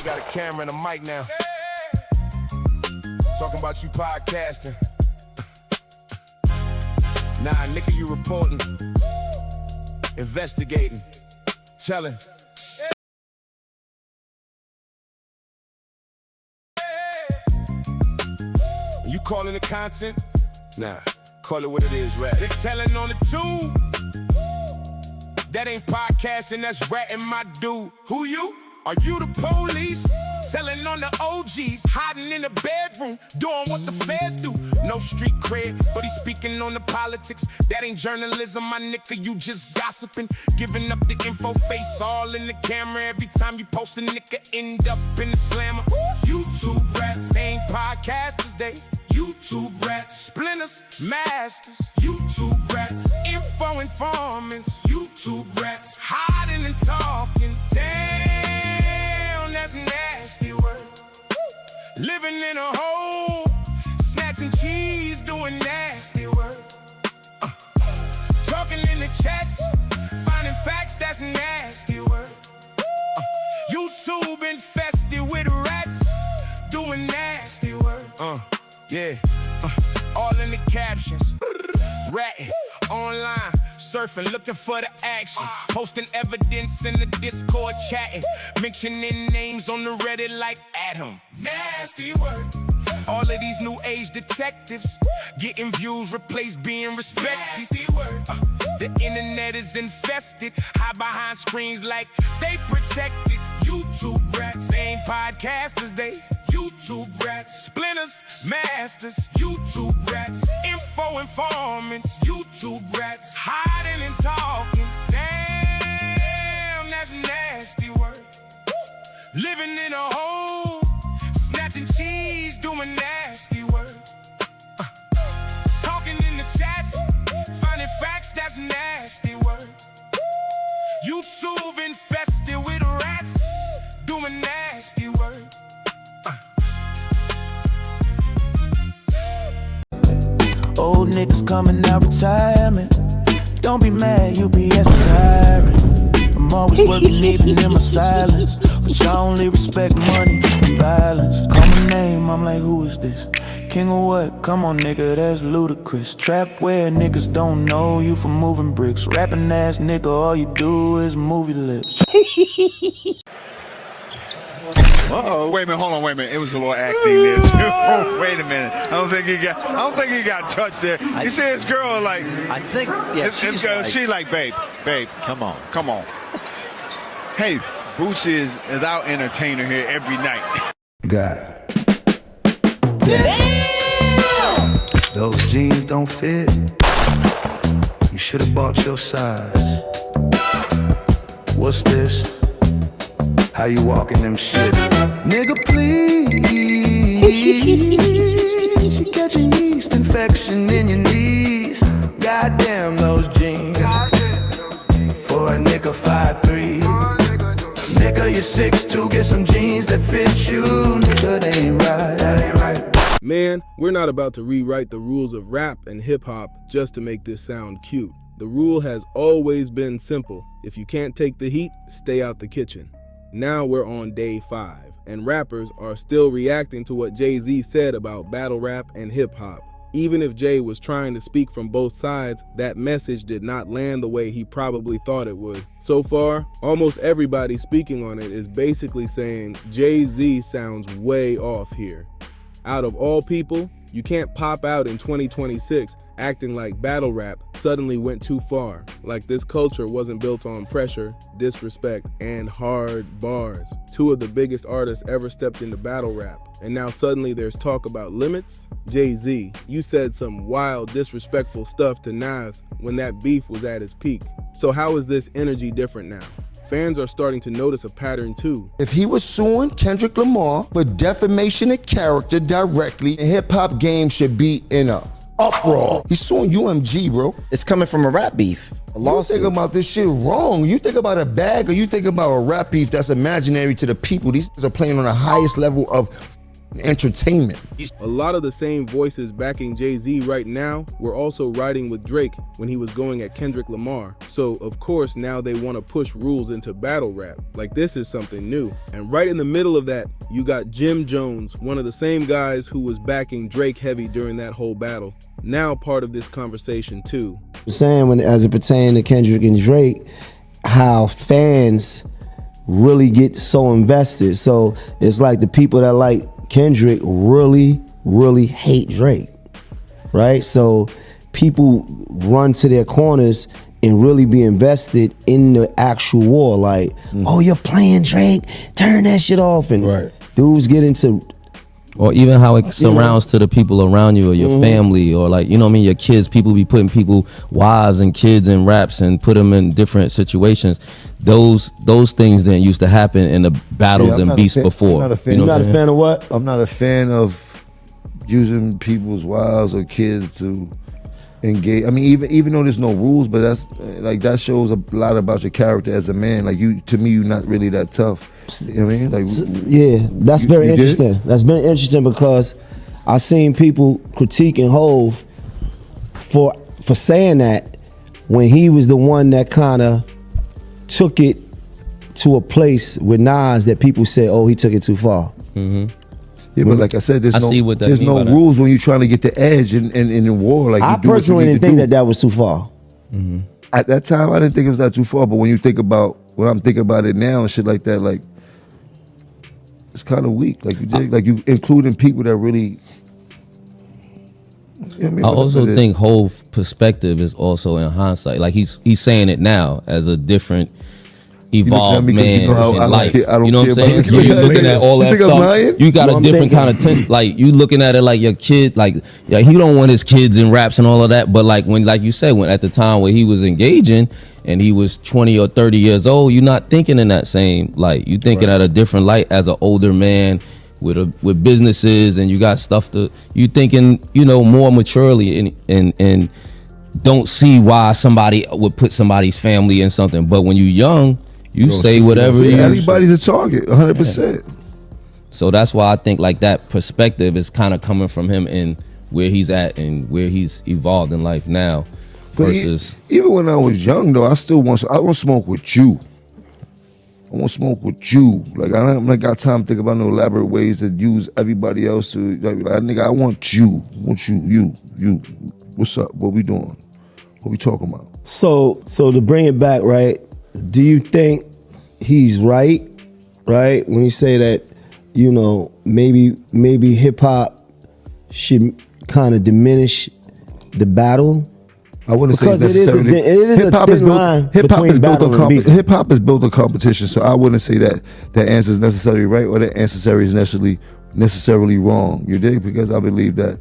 got a camera and a mic now. Talking about you podcasting. Nah, nigga, you reporting, investigating, telling. You calling the content? Nah, call it what it is, rat. They telling on the tube. That ain't podcasting, that's ratting, my dude. Who you? Are you the police? Selling on the OGs, hiding in the bedroom, doing what the feds do. No street cred, but he's speaking on the politics. That ain't journalism, my nigga, you just gossiping. Giving up the info, face all in the camera. Every time you post a nigga, end up in the slammer. YouTube rats, ain't podcasters, they YouTube rats. Splinters, masters, YouTube rats. Info informants, YouTube rats. Hiding and talking, damn, that's nasty work. Living in a hole, snatching cheese, doing nasty work. Talking in the chats, finding facts, that's nasty work. YouTube infested with rats, doing nasty work. Yeah, all in the captions. Ratting, online, surfing, looking for the action. Posting evidence in the Discord, chatting. Mentioning names on the Reddit like Adam. Nasty work. All of these new age detectives getting views, replaced being respected. Nasty work. The internet is infested, hide behind screens like they protected. YouTube rats, they ain't podcasters, they YouTube rats. Splinters, masters, YouTube rats. Info informants, YouTube rats. Hiding and talking, damn, that's nasty work. Living in a hole, snatching cheese, doing nasty work. Talking in the chats, finding facts, that's nasty work. YouTube infested with rats, doing nasty work. Old niggas coming out retirement. Don't be mad, UPS is hiring. I'm always working even in my silence, but y'all only respect money and violence. Call my name, I'm like, who is this? King of what? Come on, nigga, that's ludicrous. Trap where niggas don't know you for moving bricks. Rapping ass nigga, all you do is movie lips. Uh-oh. Wait a minute, hold on, wait a minute. It was a little acting there too. Wait a minute. I don't think he got touched there. You see his girl like, I think, yeah, she like, babe, come on. Hey, Boots is our entertainer here every night. God. Damn. Those jeans don't fit. You should have bought your size. What's this? How you walking them shit? Nigga, please. You catching yeast infection in your knees. Goddamn those jeans. For a nigga 5'3". Nigga, you're 6'2". Get some jeans that fit you. Nigga, that ain't right. That ain't right. Man, we're not about to rewrite the rules of rap and hip-hop just to make this sound cute. The rule has always been simple. If you can't take the heat, stay out the kitchen. Now we're on day 5, and rappers are still reacting to what Jay-Z said about battle rap and hip-hop. Even if Jay was trying to speak from both sides, that message did not land the way he probably thought it would. So far, almost everybody speaking on it is basically saying Jay-Z sounds way off here. Out of all people, you can't pop out in 2026 acting like battle rap suddenly went too far, like this culture wasn't built on pressure, disrespect, and hard bars. 2 of the biggest artists ever stepped into battle rap, and now suddenly there's talk about limits? Jay-Z, you said some wild, disrespectful stuff to Nas when that beef was at its peak. So how is this energy different now? Fans are starting to notice a pattern too. If he was suing Kendrick Lamar for defamation of character directly, the hip-hop game should be in a uproar. He's suing UMG, bro. It's coming from a rap beef, a lawsuit. You think about this shit wrong. You think about a bag, or you think about a rap beef that's imaginary to the people. These are playing on the highest level of entertainment. A lot of the same voices backing Jay-Z right now were also riding with Drake when he was going at Kendrick Lamar. So, of course, now they want to push rules into battle rap. Like this is something new. And right in the middle of that, you got Jim Jones, one of the same guys who was backing Drake heavy during that whole battle, now part of this conversation too. Saying when as it pertains to Kendrick and Drake, how fans really get so invested. So it's like the people that like Kendrick really, really hate Drake, right? So people run to their corners and really be invested in the actual war. Like, oh, you're playing Drake, turn that shit off. And dudes get into... Or even how it surrounds to the people around you or your family or like, you know what I mean, your kids. People be putting wives and kids in raps and put them in different situations. Those things didn't used to happen in the battles and beasts before. You're not a fan of what? I'm not a fan of using people's wives or kids to engage. I mean, even though there's no rules, but that's like that shows a lot about your character as a man. Like to me, you're not really that tough. You know what I mean? Like, yeah, that's very interesting. That's very interesting because I seen people critiquing Hove for saying that when he was the one that kind of took it to a place with Nas that people said, oh, he took it too far. Yeah, but like I said, there's no rules when you're trying to get the edge in the war. Like I personally didn't think that was too far. At that time, I didn't think it was that too far. But when you think about when I'm thinking about it now and shit like that, like it's kind of weak. Like you dig, like you including people that really. You know what I mean? I also think Hove perspective is also in hindsight. Like he's saying it now as a different evolved man in life. You know what I'm saying? So you're looking at all that stuff. You got a different kind of like you looking at it like your kid, like he don't want his kids in raps and all of that. But like when, like you said, when at the time where he was engaging and he was 20 or 30 years old, you're not thinking in that same light. You thinking at a different light as an older man with businesses, and you got stuff you thinking, more maturely and don't see why somebody would put somebody's family in something. But when you're young, you say whatever. Everybody's a target, 100%. So that's why I think like that perspective is kind of coming from him and where he's at and where he's evolved in life now. But versus even when I was young though, I want to smoke with you. I want to smoke with you. Like I don't got time to think about no elaborate ways to use everybody else to. Like nigga, I want you. I want you. What's up? What we doing? What we talking about? So to bring it back, right? Do you think he's right when you say that, maybe hip hop should kind of diminish the battle? I wouldn't say necessarily. Hip hop is built on competition, so I wouldn't say that answer is necessarily right or that answer is necessarily wrong. You dig? Because I believe that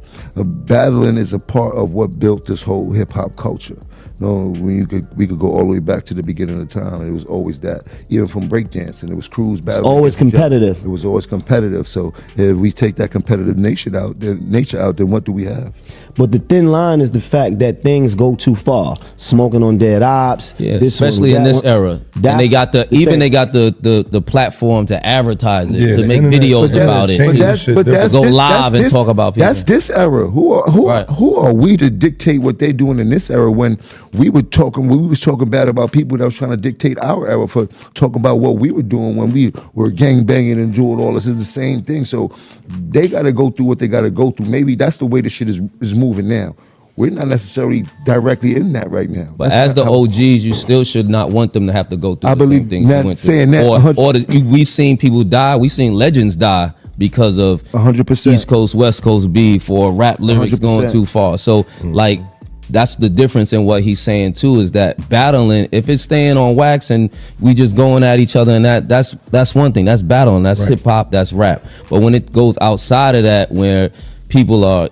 battling is a part of what built this whole hip hop culture. We could go all the way back to the beginning of time. It was always that. Even from breakdancing, it was crews battling. Always competitive. It was always competitive. So if we take that competitive nature out, then what do we have? But the thin line is the fact that things go too far. Smoking on dead ops. Yeah, especially in this era. And they got the platform to advertise it, to make videos about it, to go live and talk about people. That's this era. Who are we to dictate what they're doing in this era when we was talking bad about people that was trying to dictate our era for talking about what we were doing when we were gang banging and doing all this. Is the same thing. So they got to go through what they got to go through. Maybe that's the way the shit is moving now. We're not necessarily directly in that right now. But as the OGs, you still should not want them to have to go through the same things you went saying through. That, we've seen people die. We've seen legends die because of 100% East Coast, West Coast beef or rap lyrics 100%. Going too far. So like that's the difference in what he's saying too, is that battling, if it's staying on wax and we just going at each other and that's one thing. That's battling. That's hip hop. That's rap. But when it goes outside of that, where people are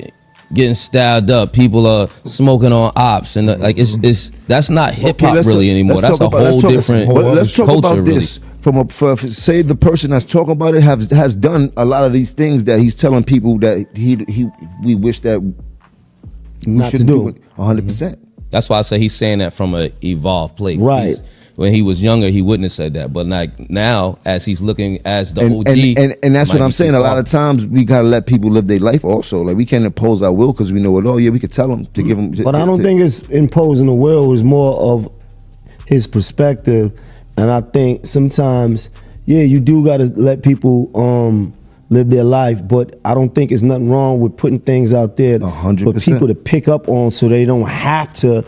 getting styled up, people are smoking on ops, and like it's that's not hip hop really anymore. That's a whole different culture. Let's talk about this from say the person that's talking about it has done a lot of these things that he's telling people that we wish that we not to shouldn't do it 100%. That's why I say he's saying that from an evolved place. Right. when he was younger, he wouldn't have said that. But like now, as he's looking as the OG, and that's what I'm saying. A lot of times we gotta let people live their life. Also, like we can't impose our will because we know it all. Yeah, we could tell them to give them. But I don't think it's imposing the will. It's more of his perspective, and I think sometimes, yeah, you do gotta let people live their life. But I don't think there's nothing wrong with putting things out there 100%. for people to pick up on, so they don't have to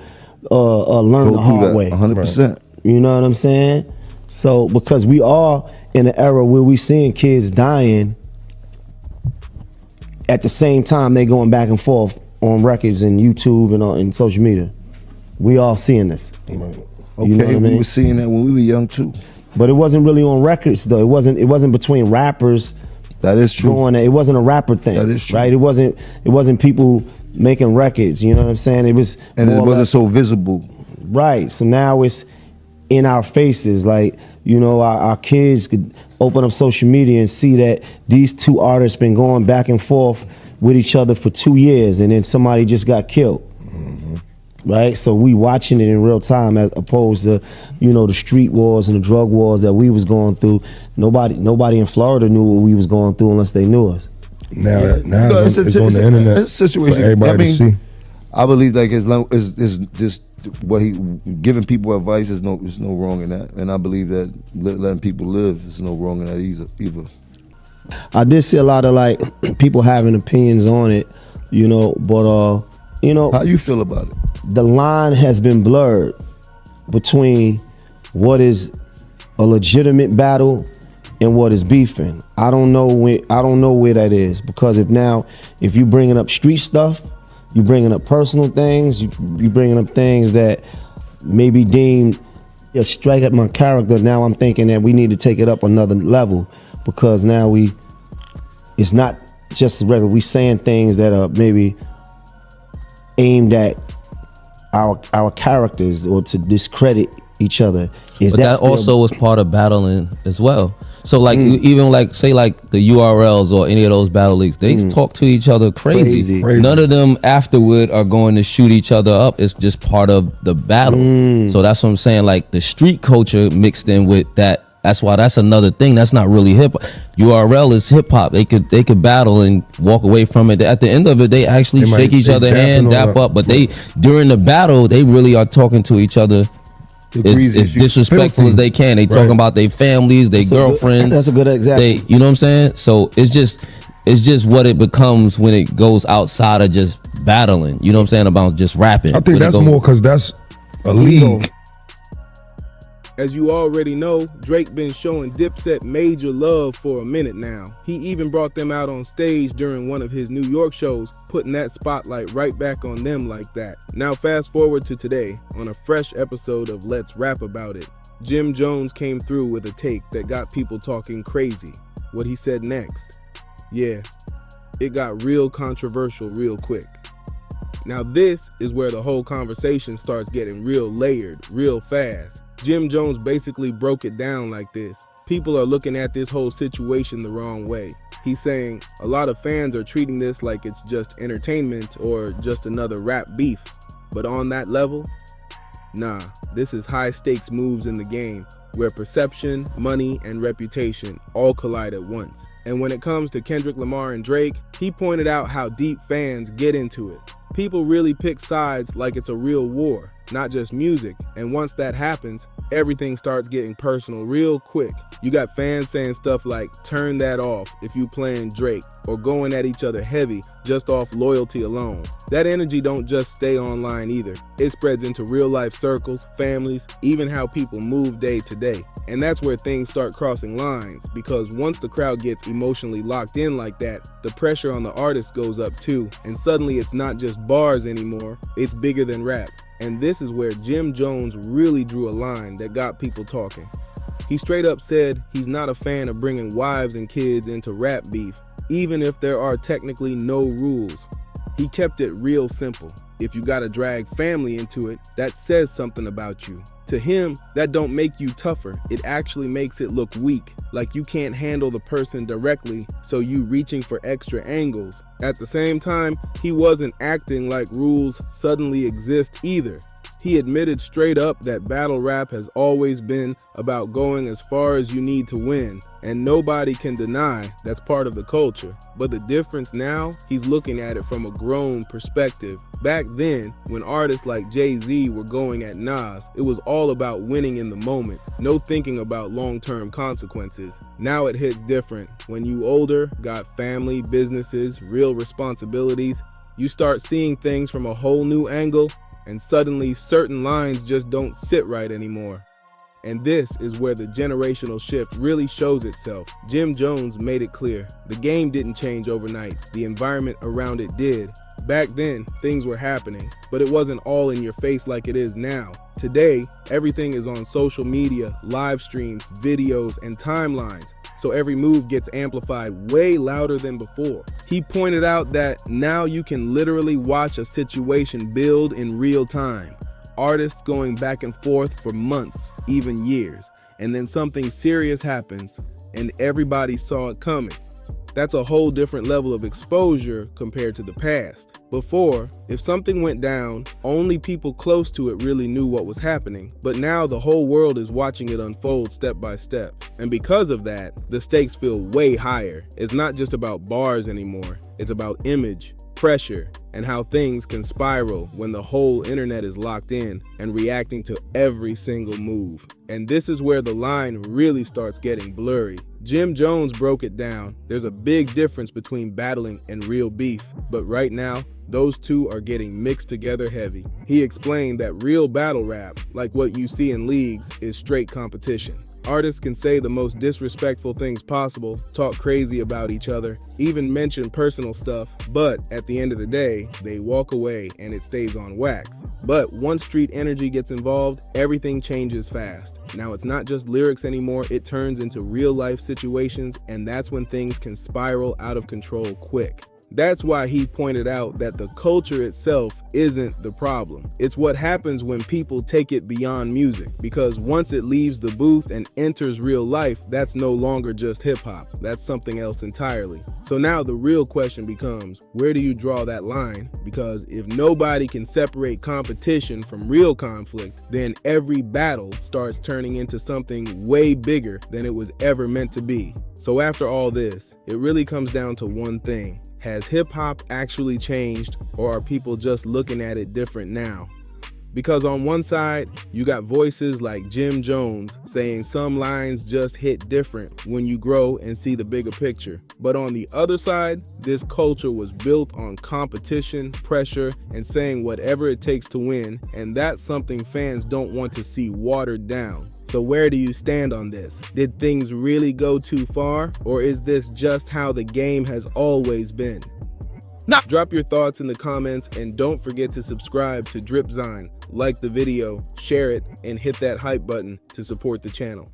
learn the hard way. 100%. You know what I'm saying? So because we are in an era where we seeing kids dying, at the same time they going back and forth on records and YouTube and social media. We all seeing this. Okay, you know what I mean? We were seeing that when we were young too. But it wasn't really on records though. It wasn't between rappers. That is true. It wasn't a rapper thing. That is true. Right? It wasn't people making records. You know what I'm saying? It was, and it wasn't so visible. Right. So now it's in our faces. Like, you know, our kids could open up social media and see that these two artists been going back and forth with each other for 2 years, and then somebody just got killed. Right? So we watching it in real time as opposed to, you know, the street wars and the drug wars that we was going through. Nobody in Florida knew what we was going through unless they knew us. Now it's on the internet. It's a situation for everybody to see. I believe like as long as just what he giving people advice, there's no wrong in that, and I believe that letting people live, there's no wrong in that either. I did see a lot of like people having opinions on it, you know, but you know, how you feel about it? The line has been blurred between what is a legitimate battle and what is beefing. I don't know where that is, because if you bringing up street stuff, you bringing up personal things, you bringing up things that may be deemed a strike at my character. Now I'm thinking that we need to take it up another level, because now it's not just regular. We saying things that are maybe aimed at our characters or to discredit each other. But that also was part of battling as well. So like even like say like the URLs or any of those battle leagues, they talk to each other crazy. None of them afterward are going to shoot each other up. It's just part of the battle. So that's what I'm saying. Like the street culture mixed in with that. That's why that's another thing. That's not really hip hop. URL is hip hop. They could battle and walk away from it. At the end of it, they actually shake each other's hand, dap up. But they during the battle, they really are talking to each other as disrespectful as they can. They talking about their families, their girlfriends. That's a good example. You know what I'm saying? So it's just what it becomes when it goes outside of just battling. You know what I'm saying? About just rapping. I think that's more because that's a league. As you already know, Drake been showing Dipset major love for a minute now. He even brought them out on stage during one of his New York shows, putting that spotlight right back on them like that. Now fast forward to today, on a fresh episode of Let's Rap About It, Jim Jones came through with a take that got people talking crazy. What he said next? Yeah, it got real controversial real quick. Now this is where the whole conversation starts getting real layered, real fast. Jim Jones basically broke it down like this. People are looking at this whole situation the wrong way. He's saying a lot of fans are treating this like it's just entertainment or just another rap beef. But on that level, nah, this is high stakes moves in the game where perception, money, and reputation all collide at once. And when it comes to Kendrick Lamar and Drake, he pointed out how deep fans get into it. People really pick sides like it's a real war, not just music. And once that happens, everything starts getting personal real quick. You got fans saying stuff like, turn that off if you playing Drake, or going at each other heavy just off loyalty alone. That energy don't just stay online either. It spreads into real life circles, families, even how people move day to day. And that's where things start crossing lines, because once the crowd gets emotionally locked in like that, the pressure on the artist goes up too, and suddenly it's not just bars anymore, it's bigger than rap. And this is where Jim Jones really drew a line that got people talking. He straight up said he's not a fan of bringing wives and kids into rap beef, even if there are technically no rules. He kept it real simple. If you gotta drag family into it, that says something about you. To him, that don't make you tougher. It actually makes it look weak, like you can't handle the person directly, so you reaching for extra angles. At the same time, he wasn't acting like rules suddenly exist either. He admitted straight up that battle rap has always been about going as far as you need to win, and nobody can deny that's part of the culture. But the difference now, he's looking at it from a grown perspective. Back then, when artists like Jay-Z were going at Nas, it was all about winning in the moment, no thinking about long-term consequences. Now it hits different. When you older, got family, businesses, real responsibilities, you start seeing things from a whole new angle, and suddenly certain lines just don't sit right anymore. And this is where the generational shift really shows itself. Jim Jones made it clear. The game didn't change overnight. The environment around it did. Back then, things were happening, but it wasn't all in your face like it is now. Today, everything is on social media, live streams, videos, and timelines, so every move gets amplified way louder than before. He pointed out that now you can literally watch a situation build in real time. Artists going back and forth for months, even years, and then something serious happens and everybody saw it coming. That's a whole different level of exposure compared to the past. Before, if something went down, only people close to it really knew what was happening. But now the whole world is watching it unfold step by step. And because of that, the stakes feel way higher. It's not just about bars anymore. It's about image, pressure, and how things can spiral when the whole internet is locked in and reacting to every single move. And this is where the line really starts getting blurry. Jim Jones broke it down. There's a big difference between battling and real beef, but right now, those two are getting mixed together heavy. He explained that real battle rap, like what you see in leagues, is straight competition. Artists can say the most disrespectful things possible, talk crazy about each other, even mention personal stuff, but at the end of the day, they walk away and it stays on wax. But once street energy gets involved, everything changes fast. Now it's not just lyrics anymore, it turns into real life situations, and that's when things can spiral out of control quick. That's why he pointed out that the culture itself isn't the problem. It's what happens when people take it beyond music, because once it leaves the booth and enters real life, that's no longer just hip-hop. That's something else entirely. So now the real question becomes, where do you draw that line? Because if nobody can separate competition from real conflict, then every battle starts turning into something way bigger than it was ever meant to be. So after all this, it really comes down to one thing. Has hip-hop actually changed, or are people just looking at it different now? Because on one side, you got voices like Jim Jones saying some lines just hit different when you grow and see the bigger picture. But on the other side, this culture was built on competition, pressure, and saying whatever it takes to win, and that's something fans don't want to see watered down. So where do you stand on this? Did things really go too far, or is this just how the game has always been? Now, drop your thoughts in the comments, and don't forget to subscribe to Dripzine, like the video, share it, and hit that hype button to support the channel.